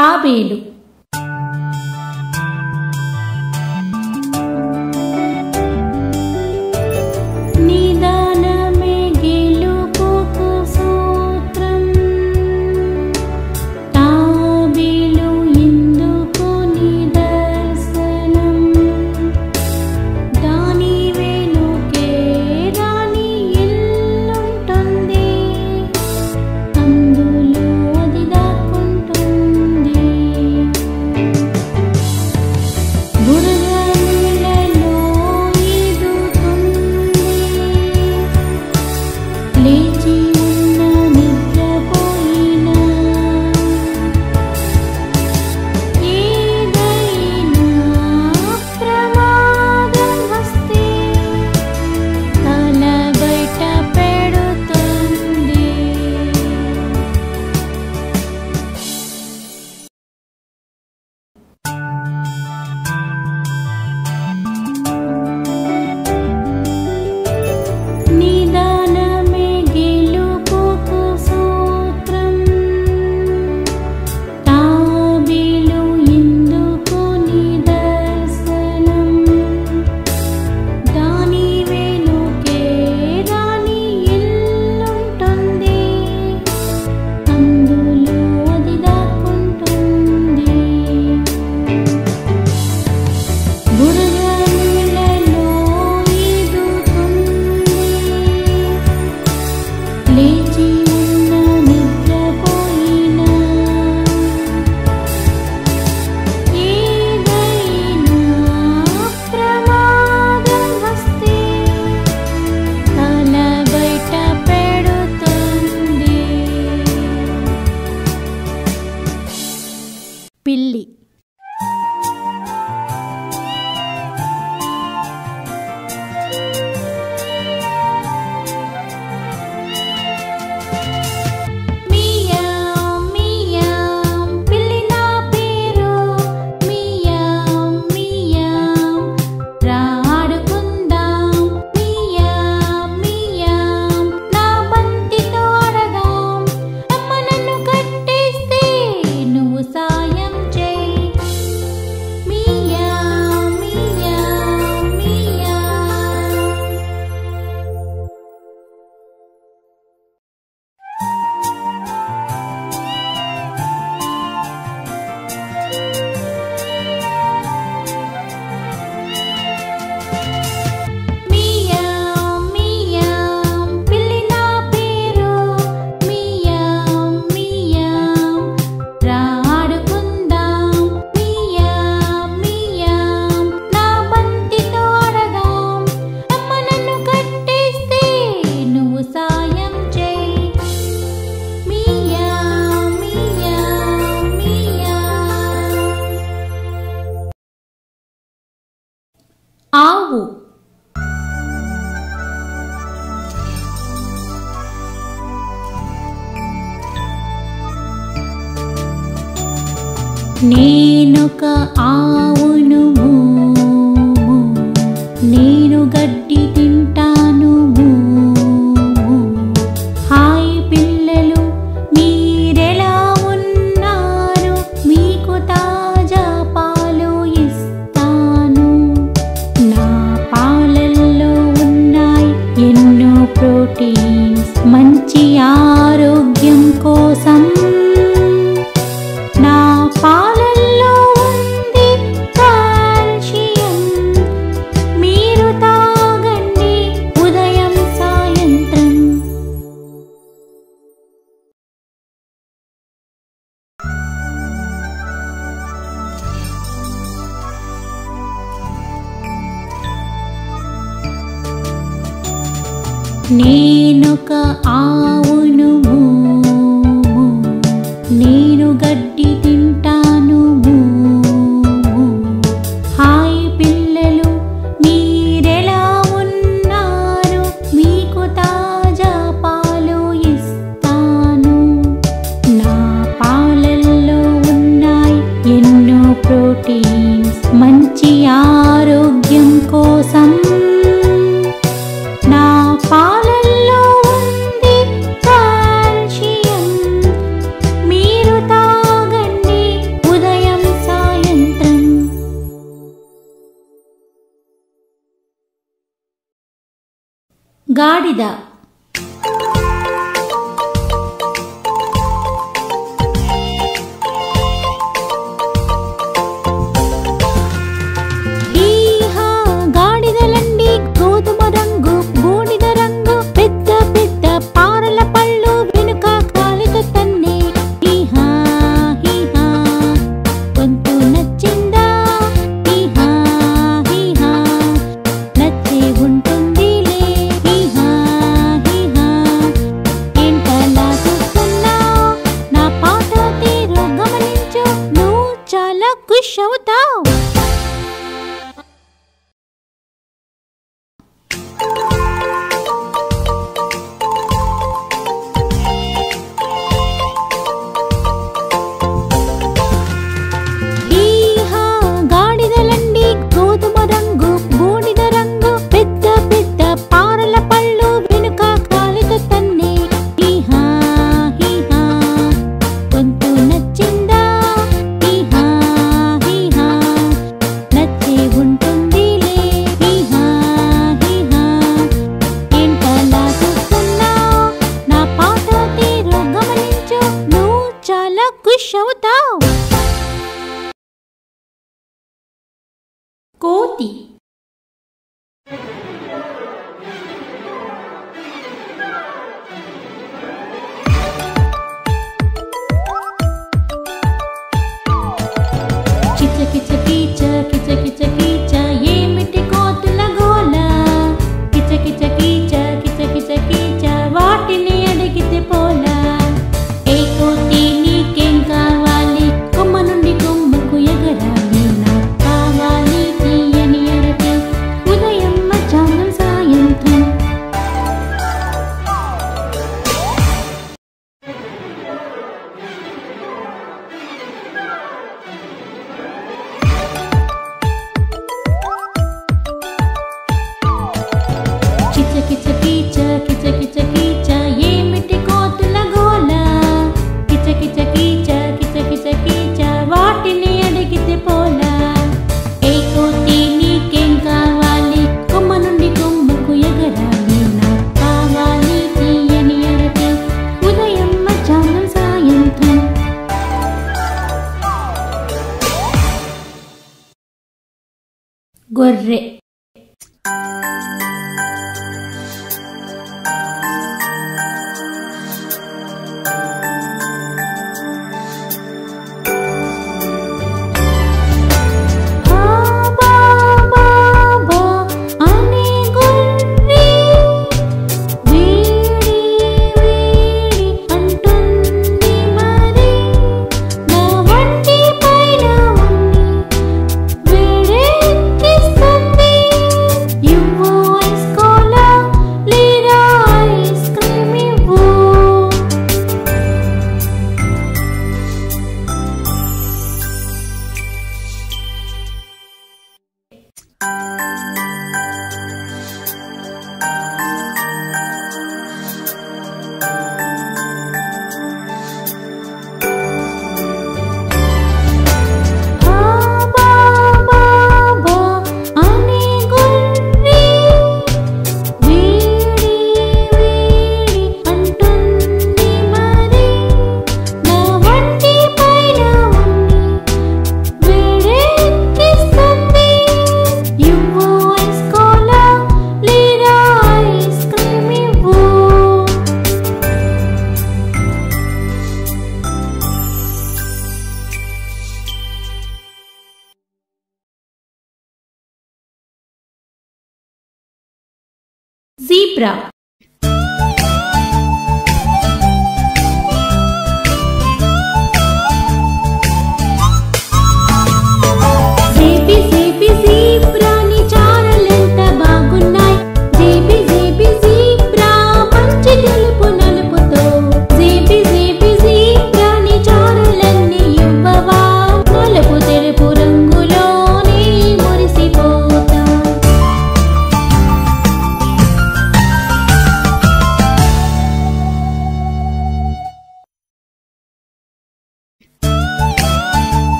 తాబేలు. నిదానమే గెలుపుకు సూత్రం, తాబేలు ఎందుకు నిదర్శనం, దాని వెనుకే రాణి ఇల్లుంటుంది, అందులో అది దాక్కుంటుంది. బురదలో ఈదుతుంది, లేచి ఉన్న నిద్రపోయినా, ఏదైనా ప్రమాదం వస్తే తల బయట పెడుతుంది. నిదానమే గెలుపుకు సూత్రం, తాబేలు ఎందుకు నిదర్శనం, దాని వెనుకే రాణి ఇల్లుంటుంది, అందులో అది దాక్కుంటుంది. బురదలో ఈదుతుంది, లేచి ఉన్న నిద్రపోయినా, ఏదైనా ప్రమాదం వస్తే తల బయట పెడుతుంది. పిల్లి. మియావ్ మియావ్ పిల్లి నా పేరు, మియావ్ మియావ్ రా ఆడుకుందాం, మియావ్ మియావ్ నా బంతితో ఆడదాం, అమ్మ నన్ను కట్టేస్తే నువ్వు సాయం చేయి, meow meow meow. Meow meow పిల్లి నా పేరు, మియావ్ మియావ్ రా ఆడుకుందాం, మియావ్ మియావ్ నా బంతితో ఆడదాం, అమ్మ నన్ను కట్టేస్తే నువ్వు సాయం చేయి, మియావ్ మియావ్ మియావ్. ఆవు. నేనొక ఆవును మూ, నేను గడ్డి తింటాను మూ, హాయ్ పిల్లలు మీరెలా ఉన్నారు, మీకు తాజా పాలు ఇస్తాను, నా పాలల్లో ఉన్నాయి ఎన్నో ప్రోటీన్స్, మంచి ఆరోగ్యం కోసం, నా పాలల్లో ఉంది కాల్షియం, మీరు తాగండి ఉదయం సాయంత్రం. నేనొక ఆవును మూ, నేను గడ్డి తింటాను మూ, హాయ్ పిల్లలు మీరెలా ఉన్నారు, మీకు తాజా పాలు ఇస్తాను, నా పాలల్లో ఉన్నాయి ఎన్నో ప్రోటీన్స్, మంచి ఆరోగ్యం కోసం, నా పాలల్లో ఉంది కాల్షియం, గాడిద. కోతి. ఏమిటి కోతుల గోల, కిచ కిచ కీచ కిచ కిచ కీచ వాటిని అడిగితే పోలా. ఏ కోతి నీకేం కావాలి, కొమ్మ నుండి కొమ్మకు ఎగరాలి. నాకు కావాలి తీయని అరటి, ఉదయం మధ్యాహ్నం సాయంత్రం. ఏమిటి కోతుల గోల, కిచ కిచ కీచ కిచ కిచ కీచ వాటిని అడిగితే పోలా. ఏ కోతి నీకేం కావాలి, కొమ్మ నుండి కొమ్మకు ఎగరాలి. నాకు కావాలి తీయని అరటి, ఉదయం మధ్యాహ్నం సాయంత్రం. గొర్రె. జీబ్రా.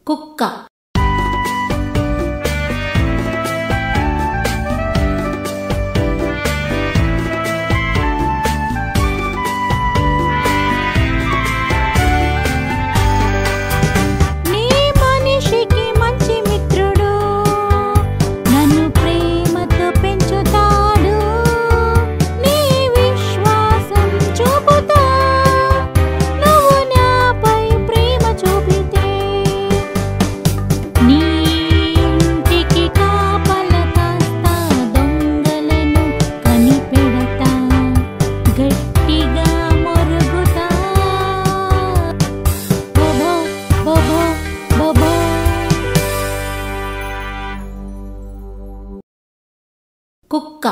కుక్క. కుక్క.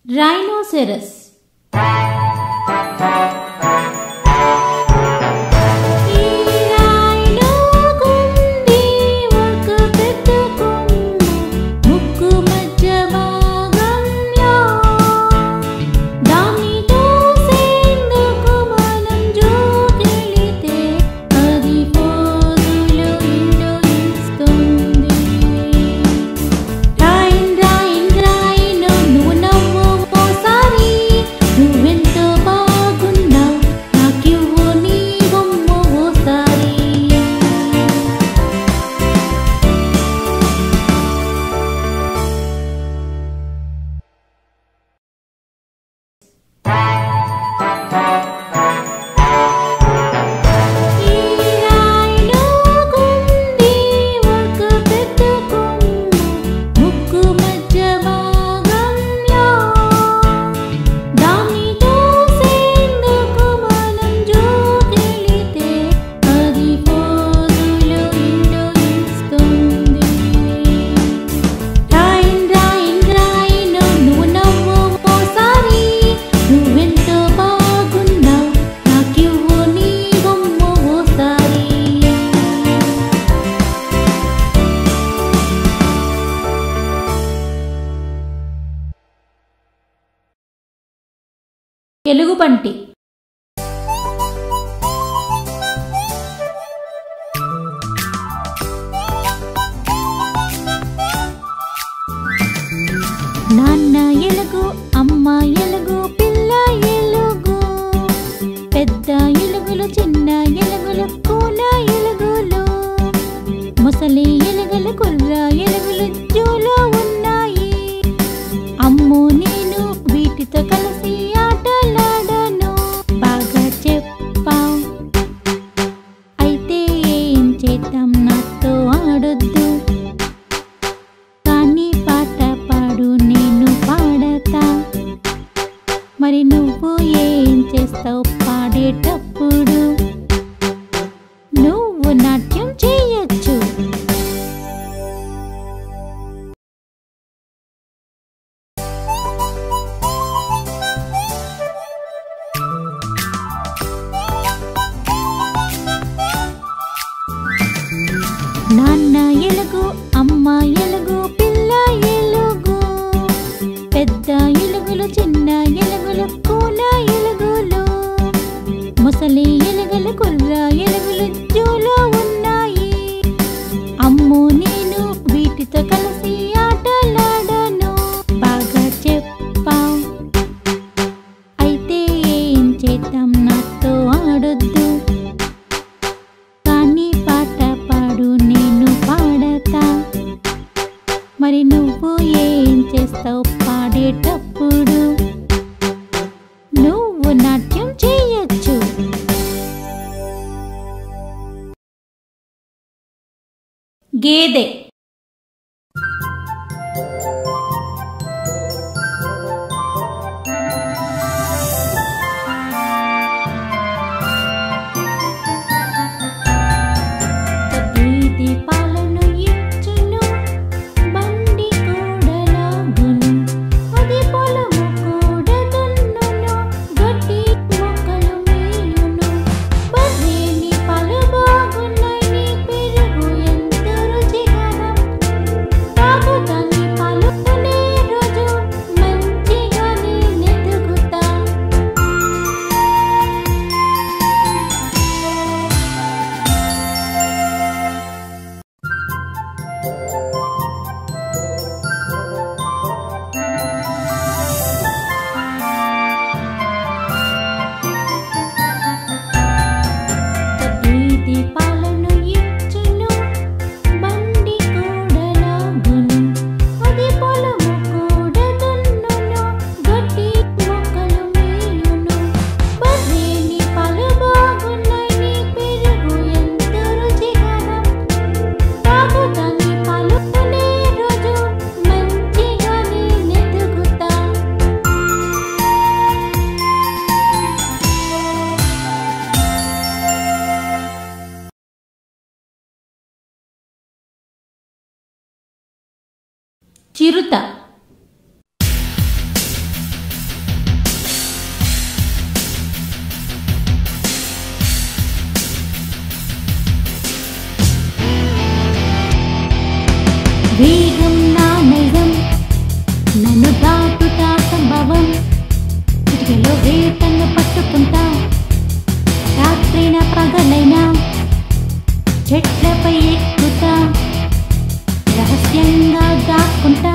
Rhinoceros. ఎలుగుబంటి. నాన్న ఎలుగు, అమ్మ ఎలుగు, పిల్ల ఎలుగు, పెద్ద ఎలుగులు, చిన్న ఎలుగులు, కూన ఎలుగులు, ముసలి ఎలుగులు, కుర్ర ఎలుగులు జూలో ఉన్నాయి. అమ్మో నేను వీటితో కలిసి ఆటలాడను. బాగా చెప్పావు, అయితే ఏం చేద్దాం, నాతో ఆడొద్దు. కానీ పాట పాడు, నేను పాడతా. మరి నువ్వు ఏం చేస్తావు పాడేటప్పుడు? నువ్వు నాట్యం చేయొచ్చు. నాన్న ఎలుగు, అమ్మ ఎలుగు, పిల్ల ఎలుగు, పెద్ద ఎలుగులు, చిన్న ఎలుగులు, కూన ఎలుగులు, ముసలి ఎలుగులు, కుర్ర ఎలుగులు జూలో ఉన్నాయి. అమ్మో నేను వీటితో కలిసి ఆటలాడను. బాగా చెప్పావు, అయితే ఏం చేద్దాం, నాతో ఆడొద్దు. కానీ పాట పాడు, నేను పాడతా. మరి నువ్వు ఏం చేస్తావు పాడేటప్పుడు? నువ్వు నాట్యం చేయొచ్చు. గేదె. చిరుత. వేగం నా నైజం నన్ను దాటుతా సంభవం చిటికెలో వేటంగా పట్టుకుంటా రాత్రైనా పగలైనా చెట్లపై ఎక్కుతా రహస్యంగా దాక్కుంటా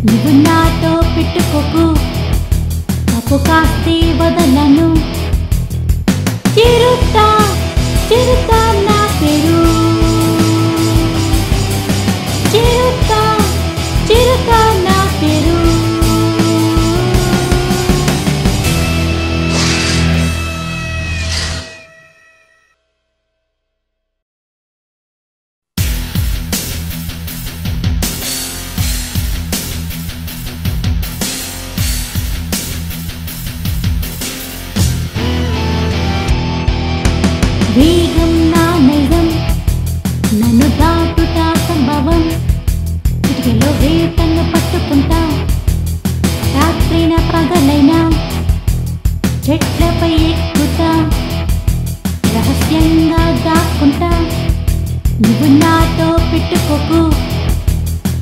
నువ్వు నాతో పెట్టుకోకు తప్పు కాస్తే వదలను చిరుత చిరుత నా పేరు చిరుత చిరుత నా పేరు. వేగం నా నైజం నన్ను దాటుతా సంభవం చిటికెలో వేటంగా పట్టుకుంటా రాత్రైనా పగలైనా చెట్లపై ఎక్కుతా రహస్యంగా దాక్కుంటా నువ్వు నాతో పెట్టుకోకు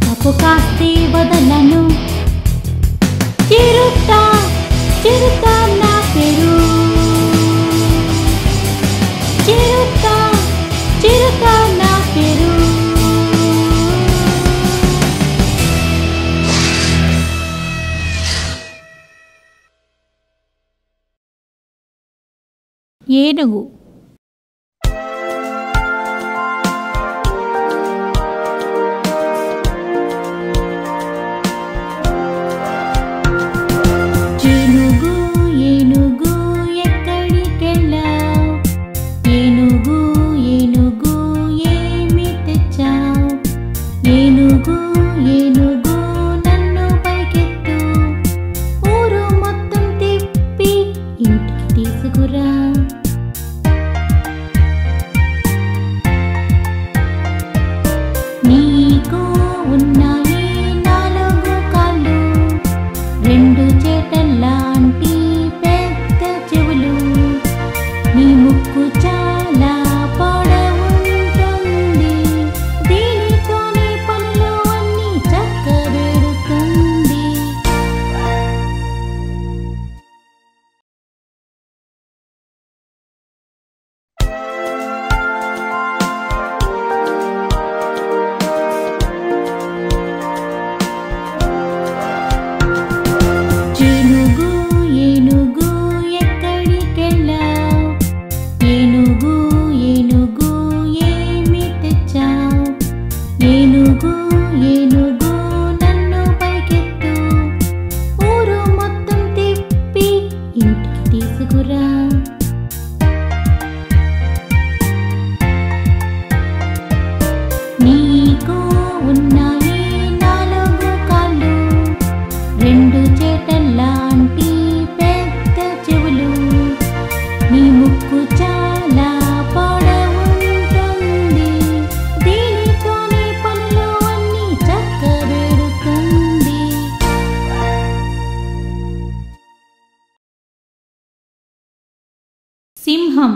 తప్పు కాస్తే వదలను చిరుత చిరుత నా పేరు చిరుత చిరుత నా పేరు. ఏనుగు. ఏనుగు ఏనుగు ఎక్కడికెళ్ళావ్ ఏనుగు ఏనుగు ఏమి తెచ్చావ్ ఏనుగు ఏనుగు నన్ను పైకెత్తు ఊరు మొత్తం తిప్పి ఇంటికి తీసుకురా. నీకు ఉన్నాయి 4 కాళ్ళు 2 చేటల్లాంటి పెద్ద చెవులు నీ ముక్కు చాలా పొడవుంటుంది దీనితో నీ పనులు అన్నీ చక్కబెడుతుంది. ఏనుగు ఏనుగు ఎక్కడికెళ్ళావ్ ఏనుగు ఏనుగు ఏమి తెచ్చావ్ ఏనుగు ఏనుగు నన్ను పైకెత్తు ఊరు మొత్తం తిప్పి ఇంటికి తీసుకురా. నీ సింహం.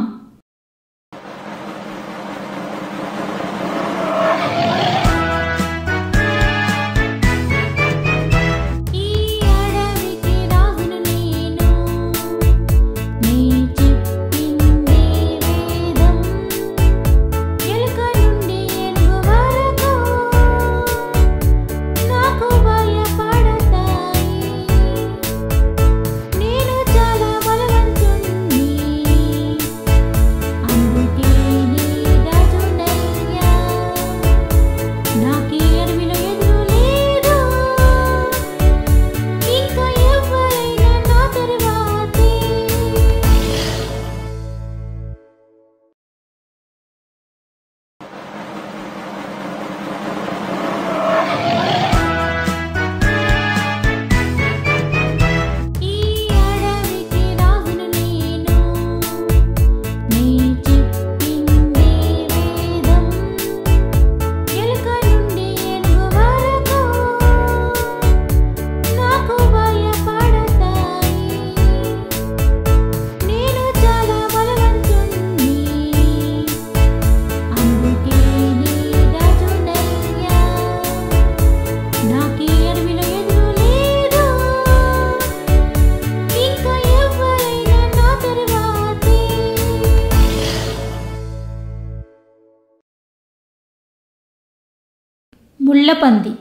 ముళ్ళపంది.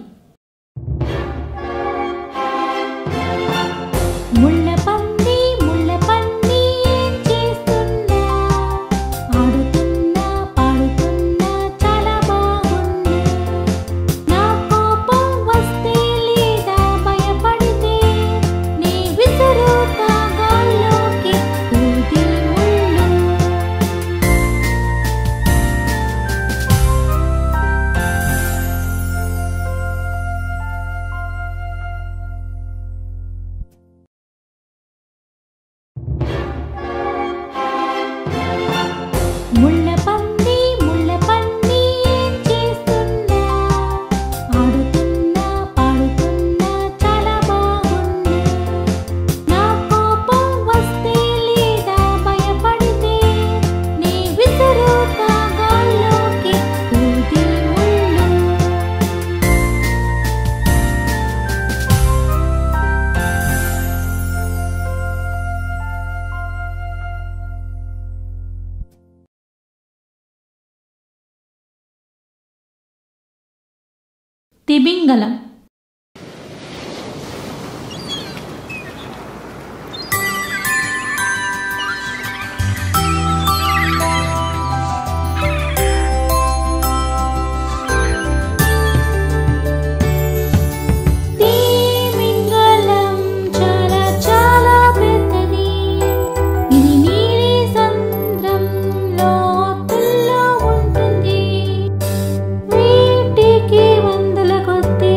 ముళ్ళపంది ముళ్ళపంది ఏం చేస్తున్నా, ఆడుతున్నా పాడుతున్నా చాలా బాగుంది. నా కోపం వస్తే లేదా భయపడితే నీ విసురుతా గాల్లోకి దూది ముళ్ళు. ముళ్ళపంది ముళ్ళపంది ఏం చేస్తున్నా, ఆడుతున్నా పాడుతున్నా చాలా బాగుంది. నా కోపం వస్తే లేదా భయపడితే నీ విసురుతా గాల్లోకి దూది ముళ్ళు. తిమింగలం. తిమింగలం చాలా చాలా పెద్దది. ఇది నీలి సముద్రంలో లోతుల్లో ఉంటుంది. వీటికి వందల కొద్ది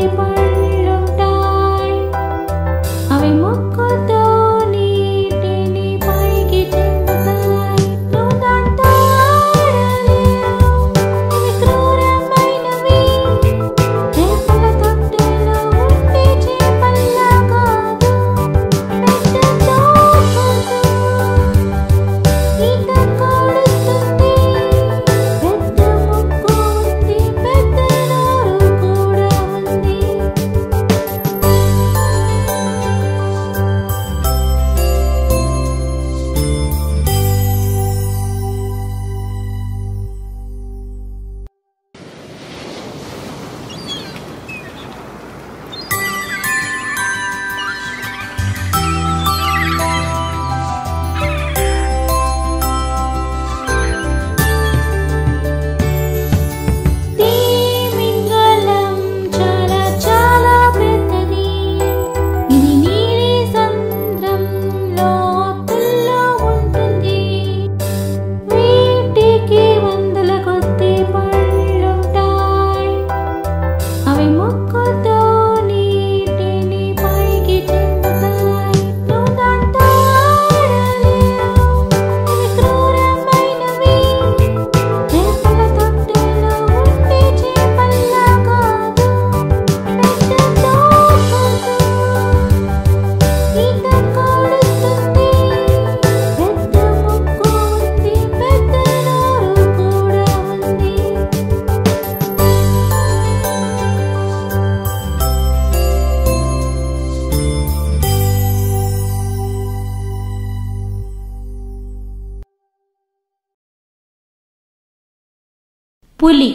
పులి.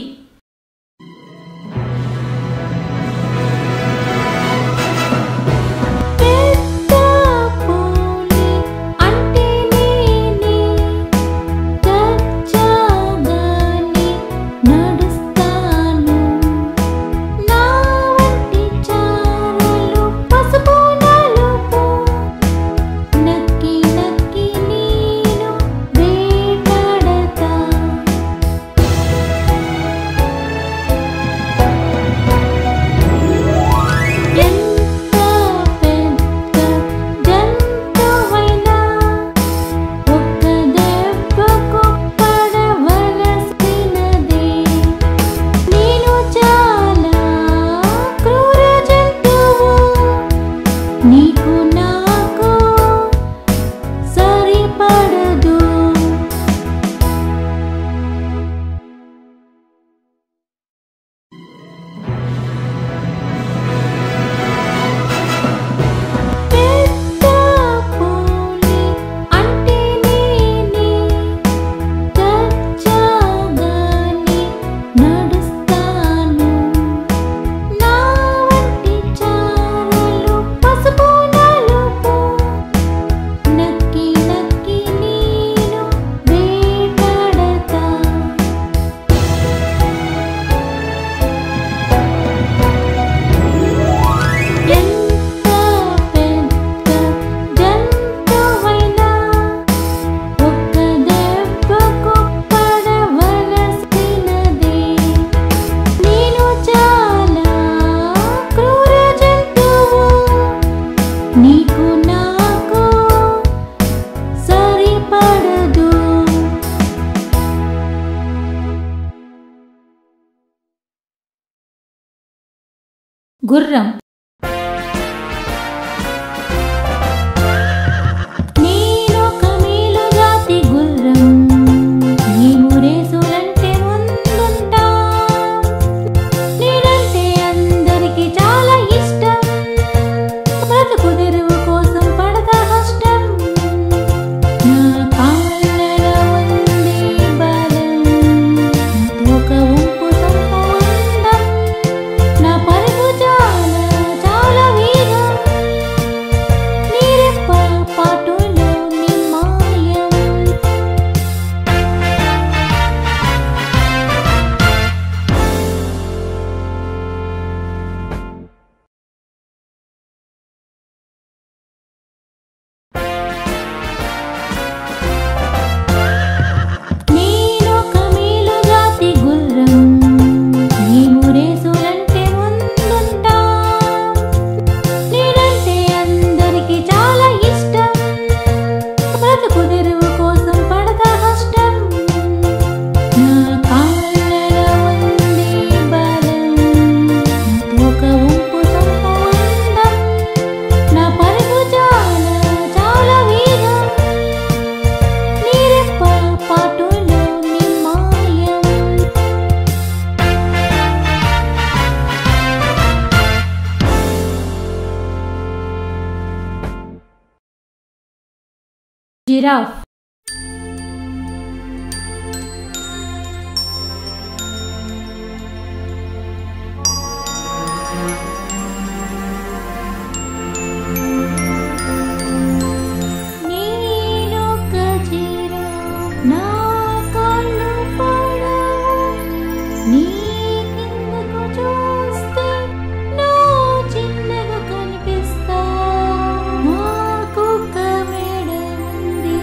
గుర్రం. నేనొక మేలు జాతి గుర్రం, నీవు రేసులంటే ముందుంటా. నేనంటే అందరికీ చాలా ఇష్టం, బ్రతుకు తెరువు కోసం పడతా కష్టం. నా కాళ్ళలో ఉంది బలం, ఒక వంపు సంపూర్ణం. నా పరుగు చాలా వేగం, నీరెప్ప పాటులో నిమాయం. నేనొక మేలు జాతి గుర్రం, నీవు రేసులంటే ముందుంటా. నేనంటే అందరికీ చాలా ఇష్టం, బ్రతుకు తెరువు కోసం పడతా కష్టం. నా కాళ్ళలో ఉంది బలం, ఒక వంపు సంపూర్ణం. నా పరుగు చాలా వేగం, నీరెప్ప పాటులో నిమాయం. జిరాఫ్. నేనొక జిరాఫ్, నా కళ్ళు పొడవు, నీ కిందకు చూస్తే నా చిన్నగా కనిపిస్తా. నాకొక మెడ ఉంది,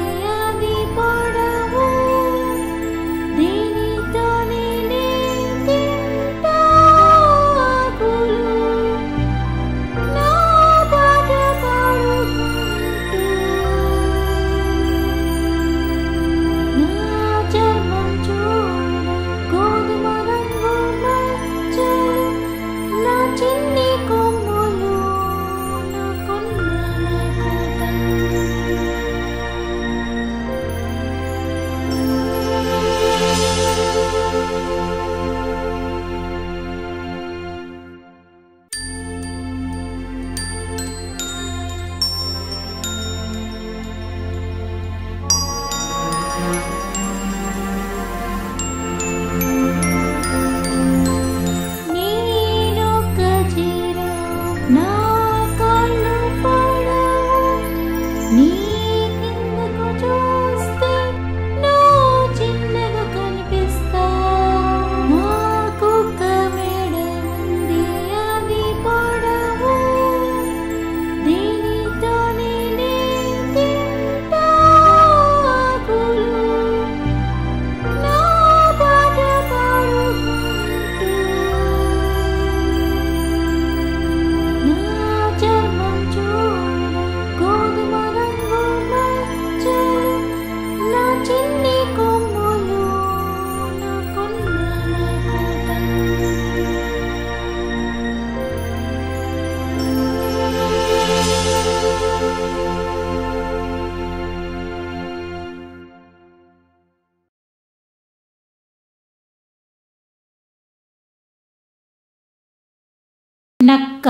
నక్క.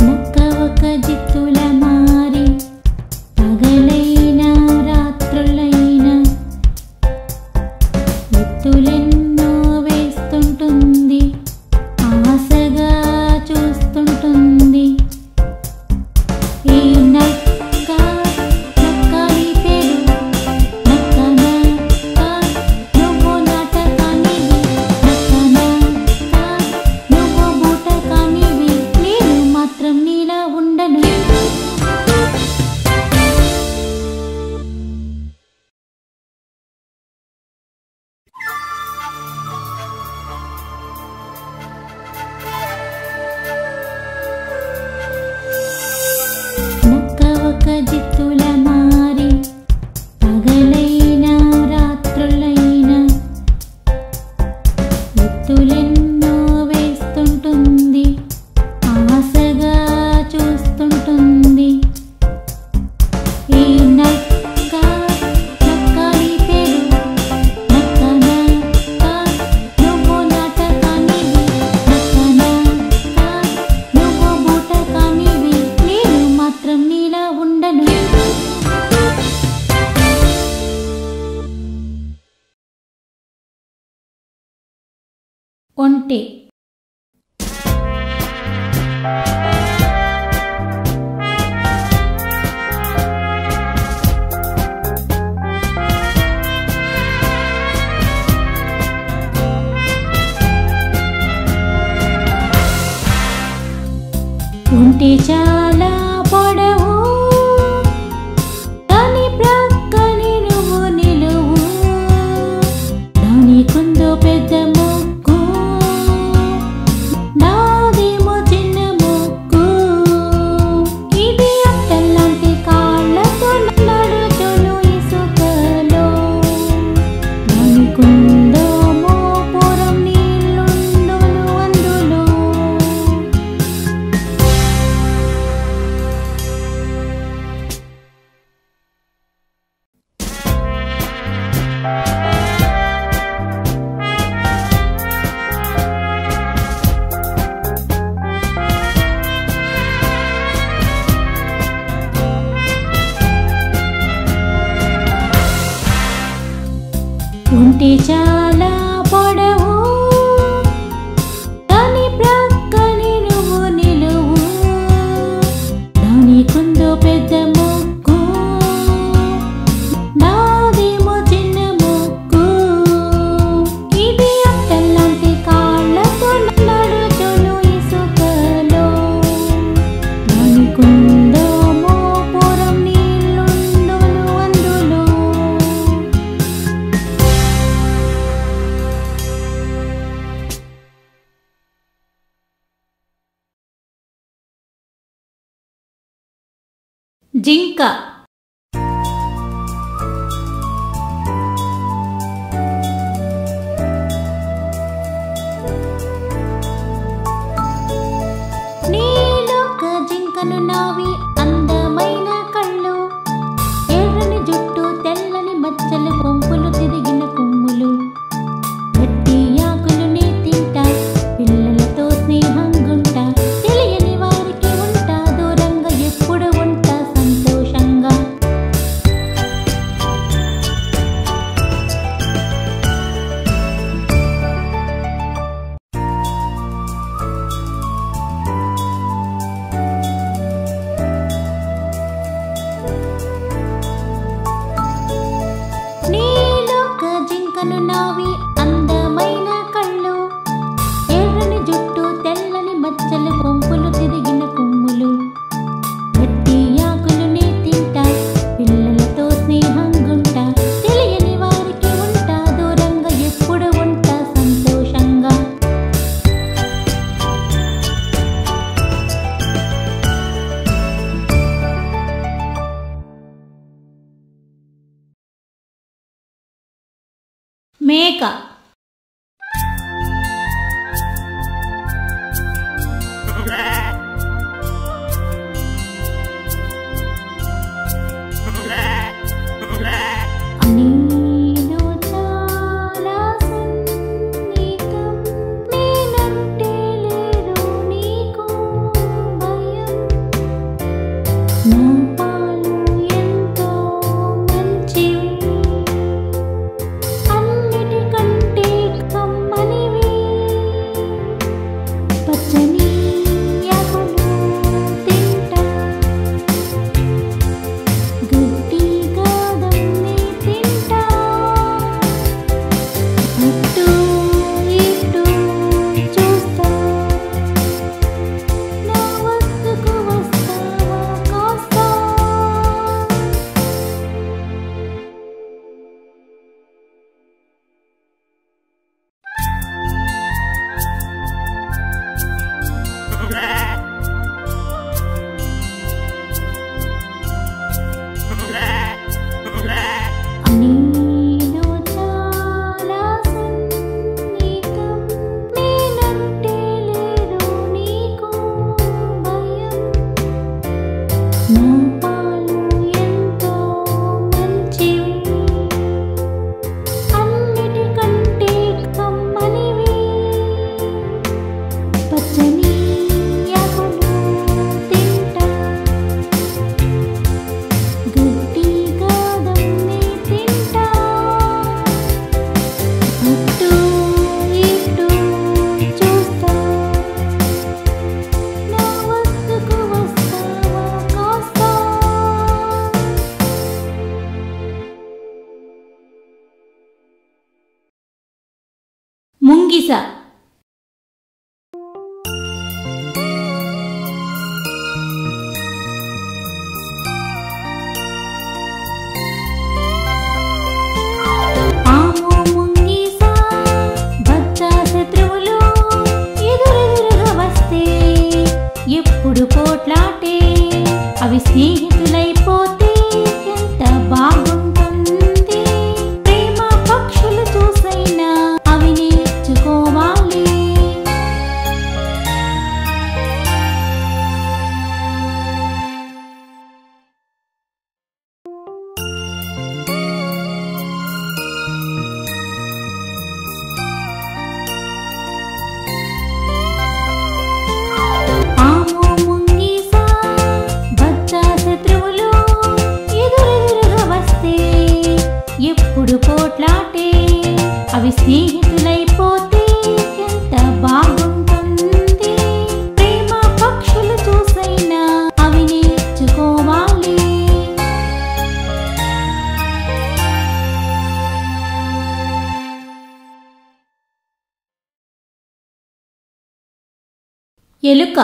నక్క ఒక జిత్తుల మారి పగలైనా రాత్రులైనా ఎత్తులెన్నో వేస్తుంటుంది, ఆశగా చూస్తుంటుంది. ఈ నక్క నక్కని పేరు నక్క నక్క, నువ్వు నాటకానివి నక్క నక్క, నువ్వు బూటకానివి, నేను మాత్రం నీలా ఉండను. నక్క ఒక జిత్తుల మారి పగలైనా రాత్రులైనా ఎత్తులెన్నో వేస్తుంటుంది, ఆశగా చూస్తుంటుంది. ఈ నక్క నక్కని పేరు నక్క నక్క, నువ్వు నాటకానివి నక్క నక్క, నువ్వు బూటకానివి, నేను మాత్రం నీలా ఉండను. ఒంటె. ఒంటె చాలా పొడవు, దాని ప్రక్కని నువ్వు నిలువు, దానికుందో పెద్ద ముక్కు, నాదేమో చిన్న ముక్కు. ఇది అట్టలాంటి కాళ్ళతో నడుచును ఇసుకలో, దానికుందో మోపురం నీళ్ళుండును అందులో. ఒంటె చాలా పొడవు, దాని ప్రక్కని నువ్వు నిలువు, దానికుందో పెద్ద ముక్కు, నాదేమో చిన్న ముక్కు. ఇది అట్టలాంటి కాళ్ళతో నడుచును ఇసుకలో, దానికుందో మోపురం నీళ్ళుండును అందులో. జింక. నీలోక జింకను నావి అందమైన కళ్ళు, ఎర్రని జుట్టు తెల్లని మచ్చలు కొంపులు తిరిగిన కొమ్ములు, గట్టి ఆకులు నీ తింటా, పిల్లలతో స్నేహంగుంటా, తెలియని వారికి ఉంటా దూరంగా, ఎప్పుడు ఉంటా సంతోషంగా. నీలోక జింకను నావి అందమైన కళ్ళు, ఎర్రని జుట్టు తెల్లని మచ్చలు కొంపులు తిరిగిన కొమ్ములు, గట్టి ఆకులు నీ తింటా, పిల్లలతో స్నేహంగుంటా, తెలియని వారికి ఉంటా దూరంగా, ఎప్పుడు ఉంటా సంతోషంగా. మేక. స్నేహితులైపోతే ఎంత బాగుంటుంది. ప్రేమ పక్షులు చూసైనా అవి నేర్చుకోవాలి. పోట్లాటే అవి స్నేహితులైపోతే ఎంత బాగుంటుంది. ప్రేమ పక్షులు చూసైనా అవి నేర్చుకోవాలి. ఎలుక.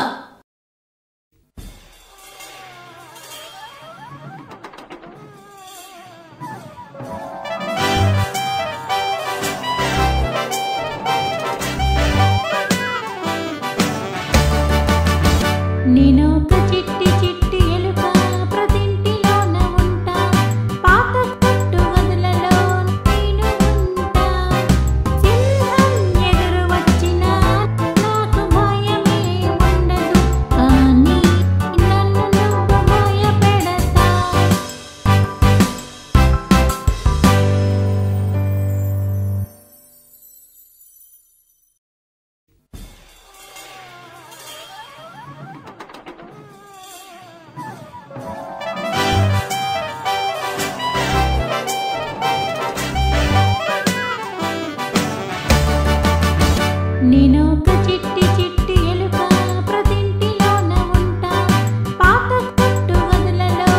నేనొక చిట్టి చిట్టి ఎలుక, ప్రతింటిలోన ఉంటా. పాత కొట్టు గదులలో నేను ఉంటా. సింహం ఎదురు వచ్చినా నాకు భయమే ఉండదు. కానీ నన్ను నువ్వు భయపెడతా. నేనొక చిట్టి చిట్టి ఎలుక, ప్రతింటిలోన ఉంటా. పాత కొట్టు గదులలో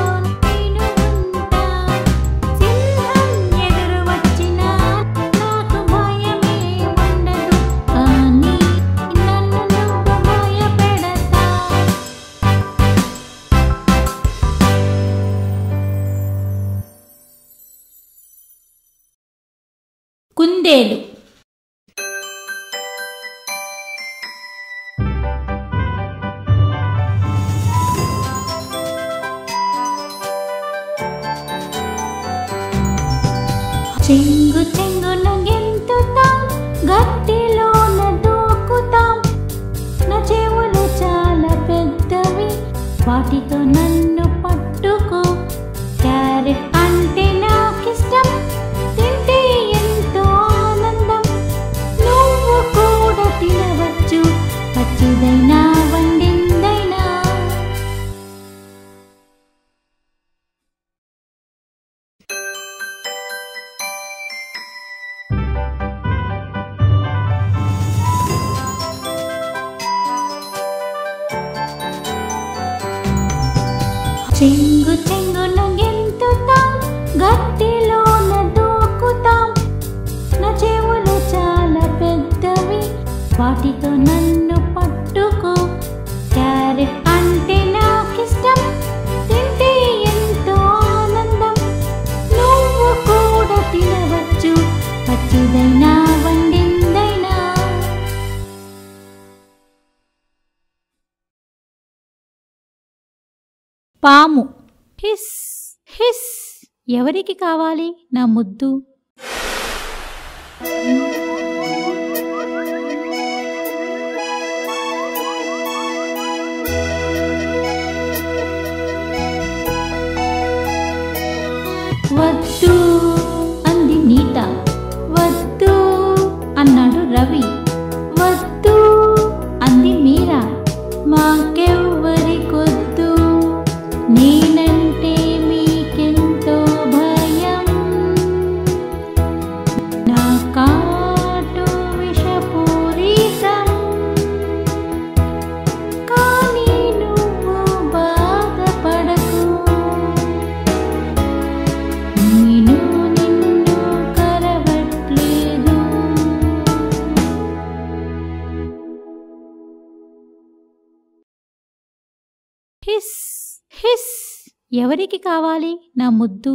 నేను ఉంటా. సింహం ఎదురు వచ్చినా నాకు భయమే ఉండదు. కానీ నన్ను నువ్వు భయపెడతా. కుందేలు. చెంగు చెంగున గెంతుతాం, గట్టిలోన దూకుతాం. నా చెవులు చాలా పెద్దవి, వాటితో నన్ను పట్టుకో. క్యారెట్ అంటే నాకిష్టం, తింటే ఎంతో ఆనందం. నువ్వు కూడా తినవచ్చు, పచ్చిదైనా వండిందైనా. చెంగు చెంగున గెంతుతాం, గట్టిలోన దూకుతాం. నా చెవులు చాలా పెద్దవి, వాటితో నన్ను పట్టుకో. క్యారెట్ అంటే నాకిష్టం, తింటే ఎంతో ఆనందం. నువ్వు కూడా తినవచ్చు, పచ్చిదైనా వండిందైనా. పాము. హిస్ హిస్, ఎవరికి కావాలి నా ముద్దు? వద్దు అంది నీట. వద్దు అన్నాడు రవి. వద్దు అంది మీరా. మాకెవ్వరికొద్దు, నేనంటే మీకెంతో భయం. నా కాటు విషపూరితం, కానీ నువ్వు బాధపడకు. నేను నిన్ను కరవట్లేదు. హిస్ హిస్, ఎవరికి కావాలి నా ముద్దు?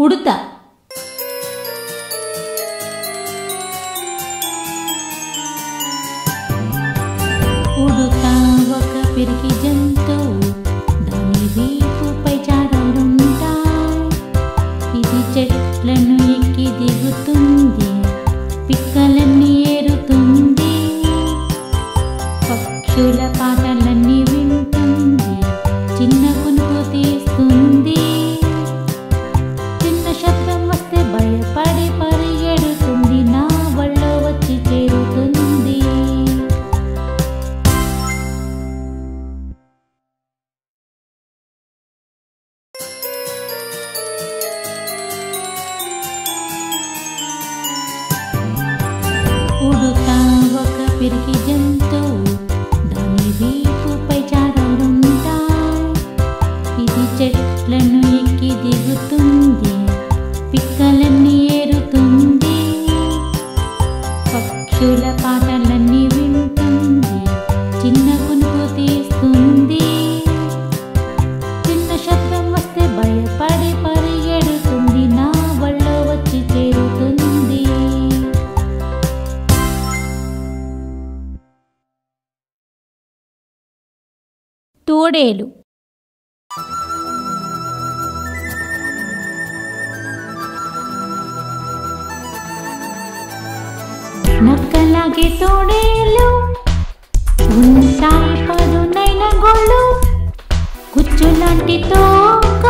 ఉడుత ఉడుత ఒక పిరికి జంతువు దాని వీపుపై చారలుంటాయి ఇది చెట్లను ఎక్కి దిగుతుంది పిక్కలన్నీ ఏరుతుంది పక్షుల పాటలన్నీ వింటుంది చిన్న కునుకు తీస్తుంది చిన్న శబ్దం వస్తే భయపడి పరిగెడుతుంది నా వళ్ళో వచ్చి చేరుతుంది ఉడుత ఒక పిరికి జంతువు దాని వీపుపై చారలుంటాయి ఇది చెట్లను ఎక్కి దిగుతుంది పిక్కలన్నీ ఏరుతుంది పక్షుల పాటలన్నీ వింటుంది చిన్న కునుకు తీస్తుంది చిన్న శబ్దం వస్తే భయపడి పరిగెడుతుంది నా వళ్ళో వచ్చి చేరుతుంది తోడేలు నక్కలాగే తోడేలు ఉంటాయి పదునైన గోళ్ళు కుచ్చులాంటి తోక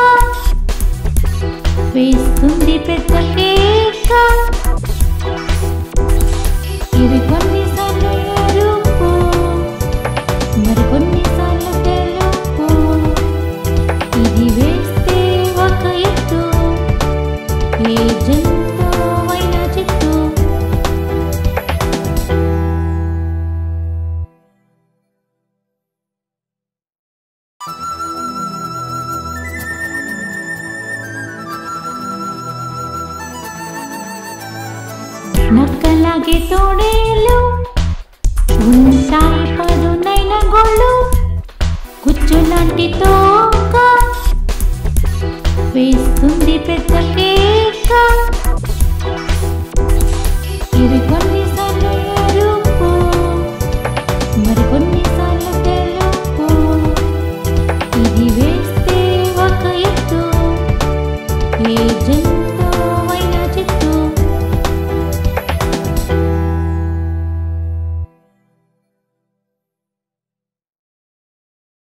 వేస్తుంది పెద్ద కేక ఇవి కొన్నిసార్లు ఎరుపు మరి కొన్నిసార్లు తెలుపు ఇది వేస్తే ఒక ఎత్తు ఏ జంతువైన చెట్టు నక్కలాగే తోడేలు ఉంటాయి పదునైన గోళ్ళు కుచ్చులాంటి తోక వేస్తుంది పెద్ద కేక